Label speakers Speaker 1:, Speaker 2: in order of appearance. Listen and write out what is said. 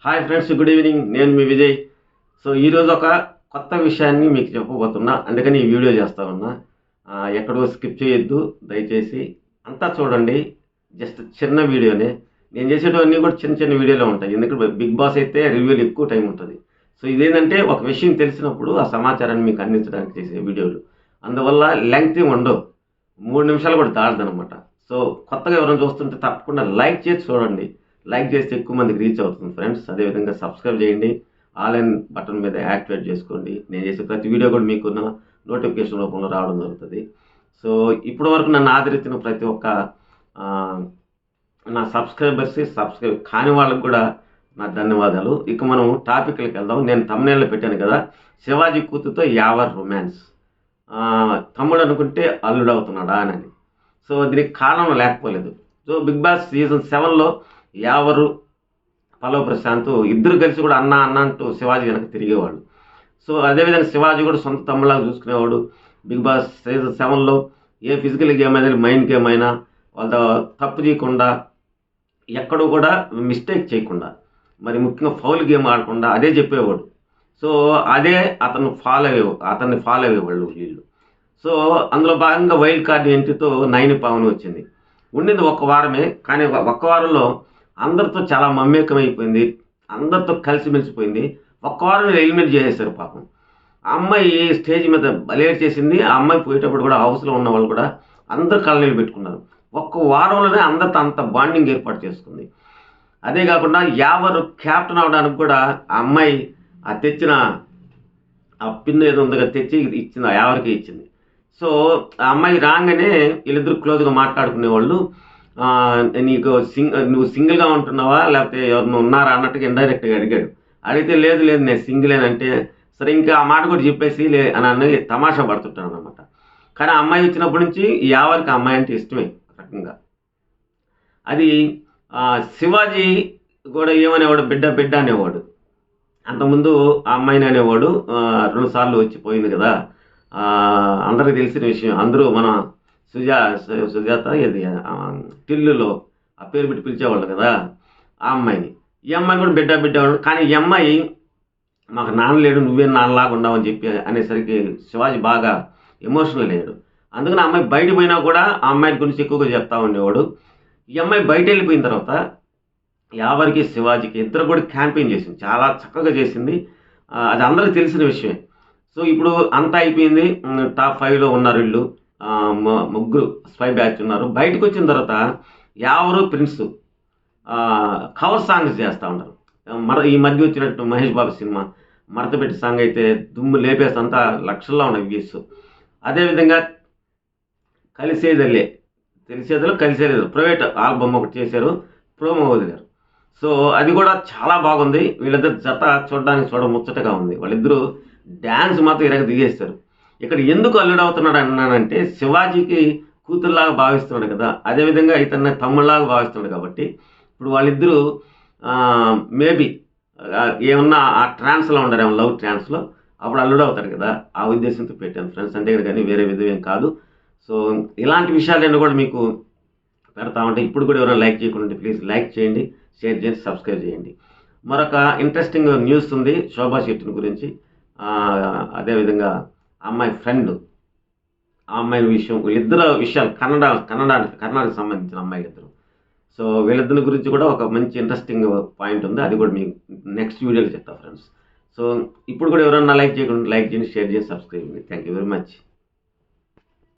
Speaker 1: Hi friends, good evening. నేను మీ Vijay. So ఈరోజు ఒక కొత్త విషయాన్ని మీకు చెప్పబోతున్నా, అందుకని ఈ వీడియో చేస్తా ఉన్నా. ఎక్కడో స్కిప్ చేయొద్దు దయచేసి, అంతా చూడండి. జస్ట్ చిన్న వీడియోనే. నేను చేసేటివన్నీ కూడా చిన్న చిన్న వీడియోలో ఉంటాయి, ఎందుకంటే బిగ్ బాస్ అయితే రివ్యూలు ఎక్కువ టైం ఉంటుంది. సో ఇదేంటంటే ఒక విషయం తెలిసినప్పుడు ఆ సమాచారాన్ని మీకు అందించడానికి చేసే వీడియోలు, అందువల్ల లెంగ్త్ ఉండవు, 3 నిమిషాలు కూడా దాడదనమాట. సో కొత్తగా ఎవరైనా చూస్తుంటే తప్పకుండా లైక్ చేసి చూడండి. లైక్ చేస్తే ఎక్కువ మందికి రీచ్ అవుతుంది ఫ్రెండ్స్. అదేవిధంగా సబ్స్క్రైబ్ చేయండి, ఆల్ ఇన్ బటన్ మీద యాక్టివేట్ చేసుకోండి. నేను చేసే ప్రతి వీడియో కూడా మీకు నోటిఫికేషన్ రూపంలో రావడం జరుగుతుంది. సో ఇప్పటి వరకు నన్ను ఆదరించిన ప్రతి ఒక్క నా సబ్స్క్రైబ్ కాని వాళ్ళకి కూడా నా ధన్యవాదాలు. ఇక మనం టాపిక్లకు వెళ్దాం. నేను తమ్ముళ్ళు పెట్టాను కదా, శివాజీ కూతురుతో యావర్ రొమాన్స్. తమ్ముడు అనుకుంటే అల్లుడు అవుతున్నాడా అని. సో దీనికి కారణం లేకపోలేదు. సో బిగ్ బాస్ సీజన్ 7లో యావరు, పల్లవ్ ప్రశాంత్ ఇద్దరు కలిసి కూడా అన్న అన్న అంటూ శివాజీ వెనక తిరిగేవాళ్ళు. సో అదేవిధంగా శివాజీ కూడా సొంత తమ్ముళ్ళగా చూసుకునేవాడు. బిగ్ బాస్ సీజన్ 7లో ఏ ఫిజికల్ గేమ్ అయినా, మైండ్ గేమ్ అయినా వాళ్ళ తప్పు చేయకుండా, ఎక్కడూ కూడా మిస్టేక్ చేయకుండా, మరి ముఖ్యంగా ఫౌల్ గేమ్ ఆడకుండా అదే చెప్పేవాడు. సో అదే అతన్ని ఫాలో అయ్యేవాళ్ళు వీళ్ళు. సో అందులో భాగంగా వైల్డ్ కార్డ్ ఎంట్రీతో నైని పవన్ వచ్చింది. ఉండింది ఒక్క వారమే, కానీ ఒక్క వారంలో అందరితో చాలా మమేకమైపోయింది, అందరితో కలిసిమెలిసిపోయింది. ఒక్క వారం ఎలిమినేట్ చేసేసారు పాపం. ఆ అమ్మాయి స్టేజ్ మీద బలేట్ చేసింది. ఆ అమ్మాయి పోయేటప్పుడు కూడా హౌస్లో ఉన్న వాళ్ళు కూడా అందరు కళ్ళనీళ్ళు పెట్టుకున్నారు. ఒక్క వారంలోనే అందరితో అంత బాండింగ్ ఏర్పాటు చేసుకుంది. అదే కాకుండా యావరు క్యాప్టెన్ అవడానికి కూడా ఆ అమ్మాయి తెచ్చిన ఆ పిన్ ఏదో ఉందిగా తెచ్చి ఇచ్చింది, ఆ యావరికి ఇచ్చింది. సో ఆ అమ్మాయి రాగానే వీళ్ళిద్దరు క్లోజ్గా మాట్లాడుకునేవాళ్ళు. నువ్వు సింగిల్గా ఉంటున్నావా లేకపోతే ఎవరిని ఉన్నారా అన్నట్టుగా ఇండైరెక్ట్గా అడిగాడు. అడిగితే లేదు లేదు నేను సింగిలేనంటే, సరే ఇంకా ఆ మాట కూడా చెప్పేసి అని అన్నది తమాషా పడుతుంటాను అనమాట. కానీ ఆ అమ్మాయి వచ్చినప్పటి నుంచి యావరికి ఆ అమ్మాయి అంటే ఇష్టమే రకంగా. అది శివాజీ కూడా ఏమనేవాడు, బిడ్డ బిడ్డ అనేవాడు. అంతకుముందు ఆ అమ్మాయిని అనేవాడు. 2 సార్లు వచ్చిపోయింది కదా, అందరికీ తెలిసిన విషయం. అందరూ మన సుజాత ఇది టిల్లులో ఆ పేరు పెట్టి పిలిచేవాళ్ళు కదా ఆ అమ్మాయిని. ఈ అమ్మాయిని కూడా బిడ్డ బిడ్డ. కానీ ఈ అమ్మాయి మాకు నాన్న లేడు, నువ్వే నాన్నలాగా ఉండవని చెప్పి అనేసరికి శివాజీ బాగా ఎమోషనల్ అయ్యాడు. అందుకని ఆ అమ్మాయి బయట పోయినా కూడా ఆ అమ్మాయి గురించి ఎక్కువగా చెప్తా ఉండేవాడు. ఈ అమ్మాయి బయట వెళ్ళిపోయిన తర్వాత యావరికి శివాజీకి ఇద్దరు కూడా క్యాంపెయిన్ చేసింది, చాలా చక్కగా చేసింది. అది అందరికీ తెలిసిన విషయమే. సో ఇప్పుడు అంతా అయిపోయింది. టాప్ 5లో ఉన్నారు వీళ్ళు, ముగ్గురు స్పై బ్యాచ్ ఉన్నారు. బయటకు వచ్చిన తర్వాత యావరు ప్రిన్స్ కవర్ సాంగ్స్ చేస్తూ ఉంటారు. ఈ మధ్య వచ్చినట్టు మహేష్ బాబు సినిమా మడతపెట్టి సాంగ్ అయితే దుమ్ము లేపేసంతా లక్షల్లో ఉన్నాయి వ్యూస్. అదేవిధంగా తెలిసేదో కలిసేదో ప్రైవేట్ ఆల్బమ్ ఒకటి చేశారు, ప్రోమో వదిలారు. సో అది కూడా చాలా బాగుంది. వీళ్ళిద్దరు జత చూడడానికి ముచ్చటగా ఉంది. వాళ్ళిద్దరూ డ్యాన్స్ మాత్రం ఇరగ దిగేస్తారు. ఇక్కడ ఎందుకు అల్లుడు అవుతున్నాడు అన్నానంటే, శివాజీకి కూతురులాగా భావిస్తున్నాడు కదా, అదేవిధంగా ఇతన్ని తమ్ముళ్ళలాగా భావిస్తున్నాడు కాబట్టి ఇప్పుడు వాళ్ళిద్దరూ మేబీ ఏమన్నా ఆ ట్రాన్స్లో ఉండారేమో, లవ్ ట్రాన్స్లో, అప్పుడు అల్లుడు అవుతాడు కదా, ఆ ఉద్దేశంతో పెట్టాను ఫ్రెండ్స్, అంతే కానీ వేరే విధమేం కాదు. సో ఇలాంటి విషయాలన్నీ కూడా మీకు పెడతా ఉంటే, ఇప్పుడు కూడా ఎవరైనా లైక్ చేయకుండా ప్లీజ్ లైక్ చేయండి, షేర్ చేయండి, సబ్స్క్రైబ్ చేయండి. మరొక ఇంట్రెస్టింగ్ న్యూస్ ఉంది శోభా శెట్టిని గురించి. అదేవిధంగా అమ్మాయి ఫ్రెండ్, ఆ అమ్మాయి విషయం, వీళ్ళిద్దరు విషయాలు కన్నడకి సంబంధించిన అమ్మాయిలు ఇద్దరు. సో వీళ్ళిద్దరి గురించి కూడా ఒక మంచి ఇంట్రెస్టింగ్ పాయింట్ ఉంది, అది కూడా మీకు నెక్స్ట్ వీడియోలో చెప్తా ఫ్రెండ్స్. సో ఇప్పుడు కూడా ఎవరన్నా లైక్ చేయకుండా లైక్ చేయండి, షేర్ చేయండి, సబ్స్క్రైబ్ చేయండి. Thank you very much.